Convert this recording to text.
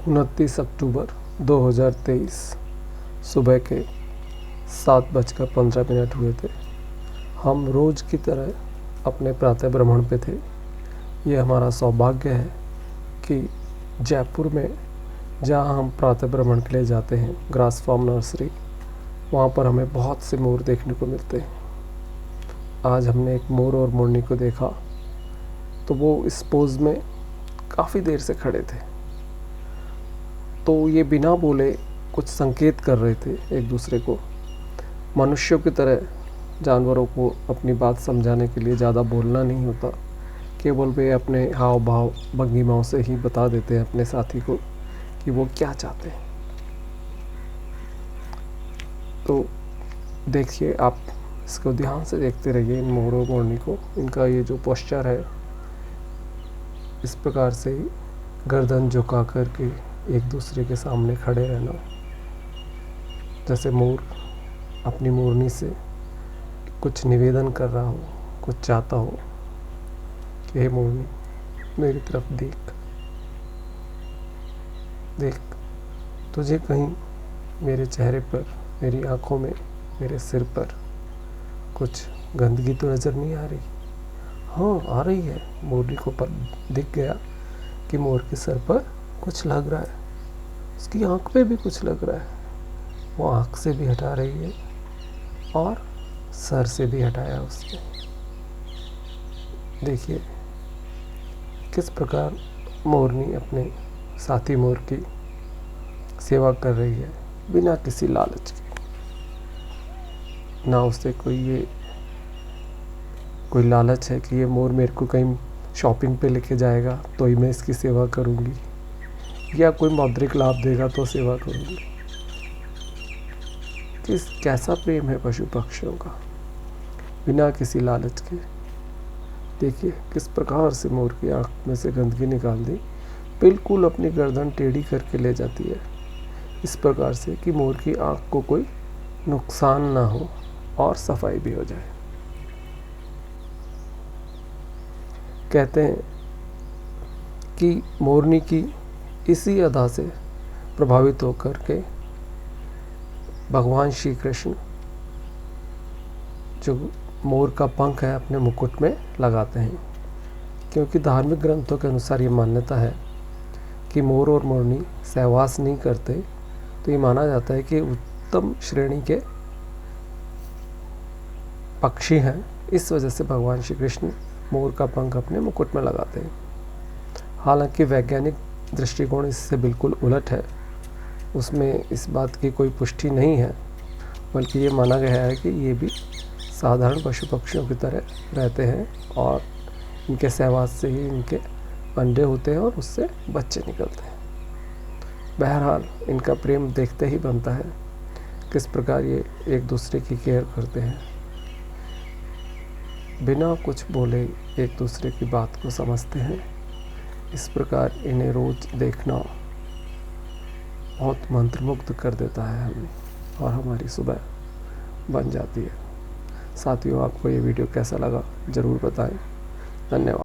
29 अक्टूबर 2023 सुबह के 7:15 हुए थे। हम रोज़ की तरह अपने प्रातः भ्रमण पे थे। ये हमारा सौभाग्य है कि जयपुर में जहाँ हम प्रातः भ्रमण के लिए जाते हैं, ग्रास फार्म नर्सरी, वहाँ पर हमें बहुत से मोर देखने को मिलते हैं। आज हमने एक मोर और मोरनी को देखा तो वो इस पोज में काफ़ी देर से खड़े थे। तो ये बिना बोले कुछ संकेत कर रहे थे एक दूसरे को। मनुष्यों की तरह जानवरों को अपनी बात समझाने के लिए ज़्यादा बोलना नहीं होता, केवल वे अपने हाव भाव भंगिमाओं से ही बता देते हैं अपने साथी को कि वो क्या चाहते हैं। तो देखिए, आप इसको ध्यान से देखते रहिए इन मोरों मोरनी को। इनका ये जो पोस्चर है, इस प्रकार से ही गर्दन झुका कर के एक दूसरे के सामने खड़े रहना, जैसे मोर अपनी मोरनी से कुछ निवेदन कर रहा हो, कुछ चाहता हो कि हे मोरनी, मेरी तरफ देख देख, तुझे कहीं मेरे चेहरे पर, मेरी आंखों में, मेरे सिर पर कुछ गंदगी तो नज़र नहीं आ रही? हाँ, आ रही है। मोरनी को पर दिख गया कि मोर के सर पर कुछ लग रहा है, उसकी आंख पे भी कुछ लग रहा है। वो आंख से भी हटा रही है और सर से भी हटाया उसने। देखिए किस प्रकार मोरनी अपने साथी मोर की सेवा कर रही है बिना किसी लालच के। ना उसे कोई लालच है कि ये मोर मेरे को कहीं शॉपिंग पे लेके जाएगा तो ही मैं इसकी सेवा करूँगी, या कोई मौद्रिक लाभ देगा तो सेवा करूँगी। कैसा प्रेम है पशु पक्षियों का, बिना किसी लालच के। देखिए किस प्रकार से मोर की आँख में से गंदगी निकाल दी, बिल्कुल अपनी गर्दन टेढ़ी करके ले जाती है, इस प्रकार से कि मोर की आँख को कोई नुकसान ना हो और सफाई भी हो जाए। कहते हैं कि मोरनी की इसी अदा से प्रभावित होकर के भगवान श्री कृष्ण जो मोर का पंख है अपने मुकुट में लगाते हैं, क्योंकि धार्मिक ग्रंथों के अनुसार ये मान्यता है कि मोर और मोरनी सहवास नहीं करते, तो ये माना जाता है कि उत्तम श्रेणी के पक्षी हैं। इस वजह से भगवान श्री कृष्ण मोर का पंख अपने मुकुट में लगाते हैं। हालांकि वैज्ञानिक दृष्टिकोण इससे बिल्कुल उलट है, उसमें इस बात की कोई पुष्टि नहीं है, बल्कि ये माना गया है कि ये भी साधारण पशु पक्षियों की तरह रहते हैं और इनके सहवास से ही इनके अंडे होते हैं और उससे बच्चे निकलते हैं। बहरहाल इनका प्रेम देखते ही बनता है किस प्रकार ये एक दूसरे की केयर करते हैं, बिना कुछ बोले एक दूसरे की बात को समझते हैं। इस प्रकार इन्हें रोज देखना बहुत मंत्रमुग्ध कर देता है हमें, और हमारी सुबह बन जाती है। साथियों, आपको ये वीडियो कैसा लगा ज़रूर बताएं। धन्यवाद।